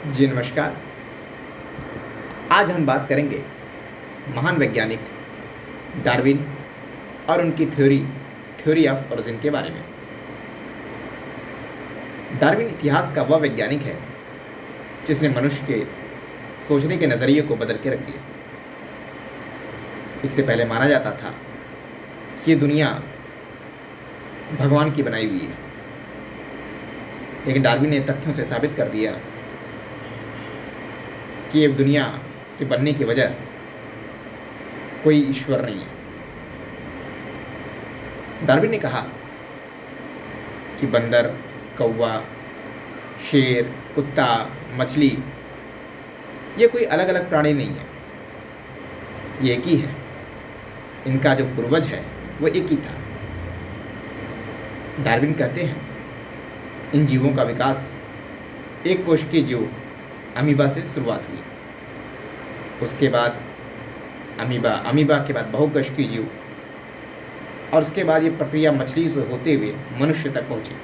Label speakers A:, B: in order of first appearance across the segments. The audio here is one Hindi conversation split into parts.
A: जी नमस्कार। आज हम बात करेंगे महान वैज्ञानिक डार्विन और उनकी थ्योरी ऑफ ओरिजिन के बारे में। डार्विन इतिहास का वह वैज्ञानिक है जिसने मनुष्य के सोचने के नज़रिए को बदल के रख दिया। इससे पहले माना जाता था कि ये दुनिया भगवान की बनाई हुई है, लेकिन डार्विन ने तथ्यों से साबित कर दिया कि ये दुनिया के बनने की वजह कोई ईश्वर नहीं है। डार्विन ने कहा कि बंदर, कौवा, शेर, कुत्ता, मछली ये कोई अलग अलग प्राणी नहीं है, ये एक ही है। इनका जो पूर्वज है वो एक ही था। डार्विन कहते हैं इन जीवों का विकास एक कोशिकीय जीव अमीबा से शुरुआत हुई, उसके बाद अमीबा के बाद बहुकोशिकीय जीव, और उसके बाद ये प्रक्रिया मछली से होते हुए मनुष्य तक पहुंची।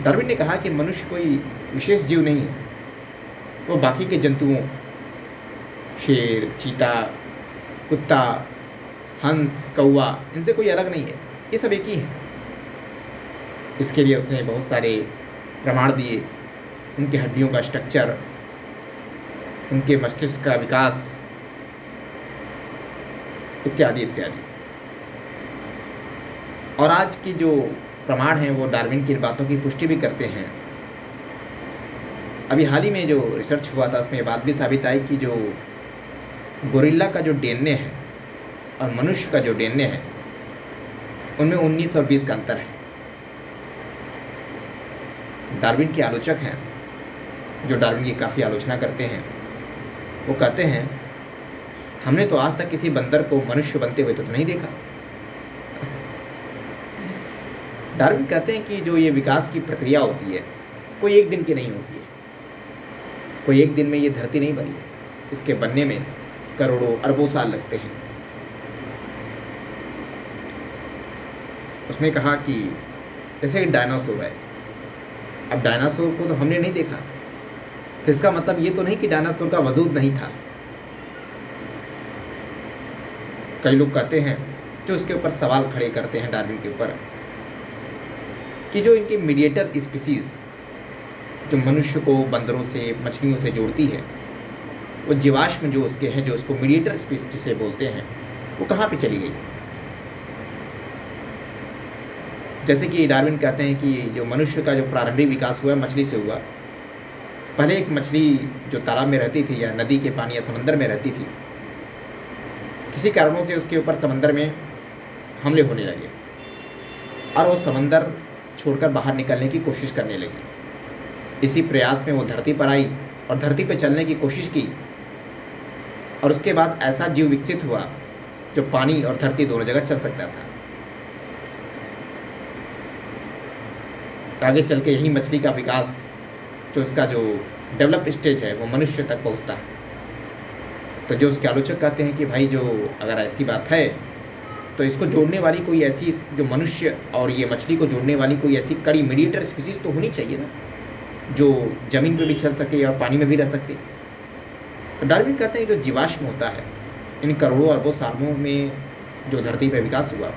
A: डार्विन ने कहा कि मनुष्य कोई विशेष जीव नहीं है, वो बाकी के जंतुओं, शेर, चीता, कुत्ता, हंस, कौवा, इनसे कोई अलग नहीं है, ये सब एक ही है। इसके लिए उसने बहुत सारे प्रमाण दिए, उनकी हड्डियों का स्ट्रक्चर, उनके मस्तिष्क का विकास, इत्यादि इत्यादि। और आज की जो प्रमाण हैं वो डार्विन की बातों की पुष्टि भी करते हैं। अभी हाल ही में जो रिसर्च हुआ था उसमें ये बात भी साबित आई कि जो गोरिल्ला का जो डीएनए है और मनुष्य का जो डीएनए है उनमें 19 और 20 का अंतर है। डार्विन के आलोचक हैं जो डार्विन की काफ़ी आलोचना करते हैं, वो कहते हैं हमने तो आज तक किसी बंदर को मनुष्य बनते हुए तो नहीं देखा। डार्विन कहते हैं कि जो ये विकास की प्रक्रिया होती है कोई एक दिन की नहीं होती है, कोई एक दिन में ये धरती नहीं बनी है, इसके बनने में करोड़ों अरबों साल लगते हैं। उसने कहा कि जैसे कि डायनासोर है, अब डायनासोर को तो हमने नहीं देखा, तो इसका मतलब ये तो नहीं कि डायनासोर का वजूद नहीं था। कई लोग कहते हैं जो उसके ऊपर सवाल खड़े करते हैं डार्विन के ऊपर कि जो इनके मीडिएटर स्पीसीज जो मनुष्य को बंदरों से, मछलियों से जोड़ती है, वो जीवाश्म जो उसके हैं, जो उसको मीडिएटर स्पीसीज जिसे बोलते हैं, वो कहाँ पे चली गई। जैसे कि डार्विन कहते हैं कि जो मनुष्य का जो प्रारंभिक विकास हुआ मछली से हुआ। पहले एक मछली जो तालाब में रहती थी या नदी के पानी या समंदर में रहती थी, किसी कारणों से उसके ऊपर समंदर में हमले होने लगे और वो समंदर छोड़कर बाहर निकलने की कोशिश करने लगी। इसी प्रयास में वो धरती पर आई और धरती पर चलने की कोशिश की, और उसके बाद ऐसा जीव विकसित हुआ जो पानी और धरती दोनों जगह चल सकता था। आगे चल के यही मछली का विकास, जो उसका जो डेवलप स्टेज है, वो मनुष्य तक पहुंचता है। तो जो उसके आलोचक कहते हैं कि भाई जो अगर ऐसी बात है तो इसको जोड़ने वाली कोई ऐसी, जो मनुष्य और ये मछली को जोड़ने वाली कोई ऐसी कड़ी मीडिएटर स्पीसीज तो होनी चाहिए ना, जो ज़मीन पे भी चल सके और पानी में भी रह सके। तो डार्विन कहते हैं जो जीवाश्म होता है, इन करोड़ों अरबों सालों में जो धरती पर विकास हुआ,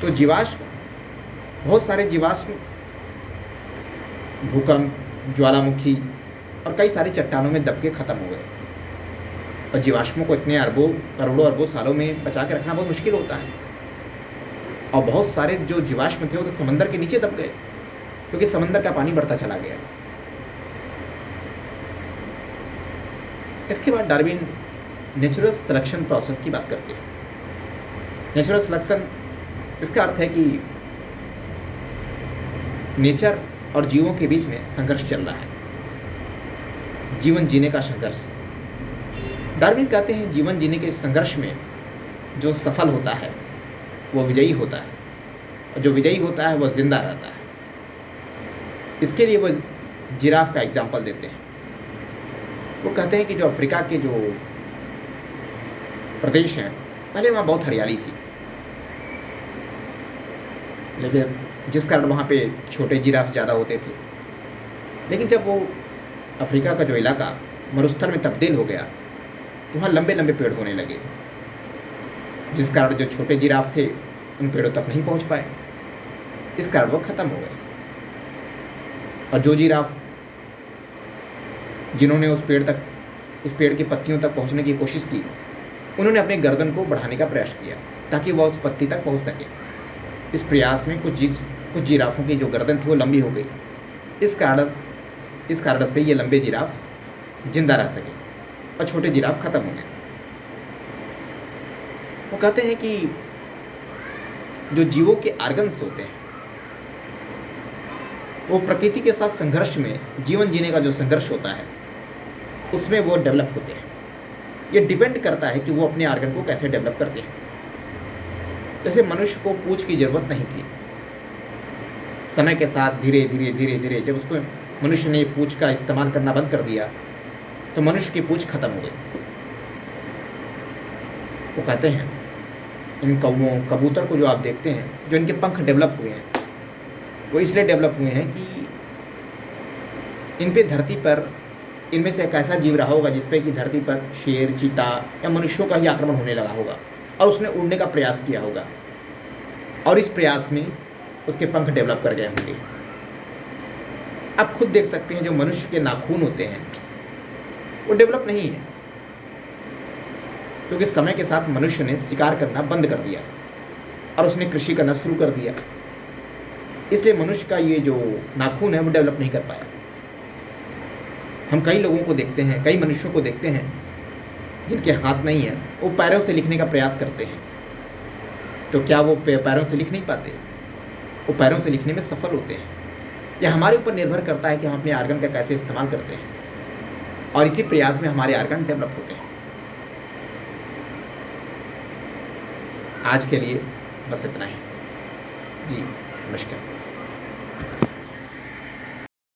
A: तो जीवाश्म, बहुत सारे जीवाश्म भूकंप, ज्वालामुखी और कई सारी चट्टानों में दब के ख़त्म हो गए। और जीवाश्मों को इतने अरबों, करोड़ों अरबों सालों में बचा के रखना बहुत मुश्किल होता है। और बहुत सारे जो जीवाश्म थे वो तो समंदर के नीचे दब गए, क्योंकि समंदर का पानी बढ़ता चला गया। इसके बाद डार्विन नेचुरल सिलेक्शन प्रोसेस की बात करते हैं। नेचुरल सिलेक्शन, इसका अर्थ है कि नेचर और जीवों के बीच में संघर्ष चल रहा है, जीवन जीने का संघर्ष। डार्विन कहते हैं जीवन जीने के इस संघर्ष में जो सफल होता है वो विजयी होता है, और जो विजयी होता है वो जिंदा रहता है। इसके लिए वो जिराफ का एग्जाम्पल देते हैं। वो कहते हैं कि जो अफ्रीका के जो प्रदेश हैं, पहले वहाँ बहुत हरियाली थी, लेकिन जिस कारण वहाँ पे छोटे जिराफ ज़्यादा होते थे। लेकिन जब वो अफ्रीका का जो इलाका मरुस्थल में तब्दील हो गया तो वहाँ लंबे लंबे पेड़ होने लगे, जिस कारण जो छोटे जिराफ थे उन पेड़ों तक नहीं पहुँच पाए, इस कारण वो ख़त्म हो गए। और जो जिराफ जिन्होंने उस पेड़ की पत्तियों तक पहुंचने की कोशिश की, उन्होंने अपने गर्दन को बढ़ाने का प्रयास किया ताकि वह उस पत्ती तक पहुंच सके। इस प्रयास में कुछ जिराफों की जो गर्दन थी वो लंबी हो गई। इस कारण से ये लंबे जिराफ जिंदा रह सके और छोटे जिराफ खत्म हो गए। वो कहते हैं कि जो जीवों के ऑर्गन्स होते हैं वो प्रकृति के साथ संघर्ष में, जीवन जीने का जो संघर्ष होता है उसमें वो डेवलप होते हैं। ये डिपेंड करता है कि वो अपने ऑर्गन को कैसे डेवलप करते हैं। जैसे मनुष्य को पूंछ की ज़रूरत नहीं थी, समय के साथ धीरे धीरे जब उसको मनुष्य ने पूंछ का इस्तेमाल करना बंद कर दिया तो मनुष्य की पूंछ खत्म हो गई। वो कहते हैं इन कौवों, कबूतर को जो आप देखते हैं, जो इनके पंख डेवलप हुए हैं, वो इसलिए डेवलप हुए हैं कि इन पे धरती पर इनमें से एक ऐसा जीव रहा होगा जिस पे कि धरती पर शेर, चीता या मनुष्यों का ही आक्रमण होने लगा होगा और उसने उड़ने का प्रयास किया होगा और इस प्रयास में उसके पंख डेवलप कर गए होंगे। आप खुद देख सकते हैं जो मनुष्य के नाखून होते हैं वो डेवलप नहीं है, क्योंकि समय के साथ मनुष्य ने शिकार करना बंद कर दिया और उसने कृषि करना शुरू कर दिया, इसलिए मनुष्य का ये जो नाखून है वो डेवलप नहीं कर पाया। हम कई लोगों को देखते हैं, कई मनुष्यों को देखते हैं जिनके हाथ नहीं है, वो पैरों से लिखने का प्रयास करते हैं, तो क्या वो पैरों से लिख नहीं पाते? वो पैरों से लिखने में सफल होते हैं। यह हमारे ऊपर निर्भर करता है कि हम अपने आर्गन का कैसे इस्तेमाल करते हैं और इसी प्रयास में हमारे आर्गन डेवलप होते हैं। आज के लिए बस इतना ही। जी नमस्कार।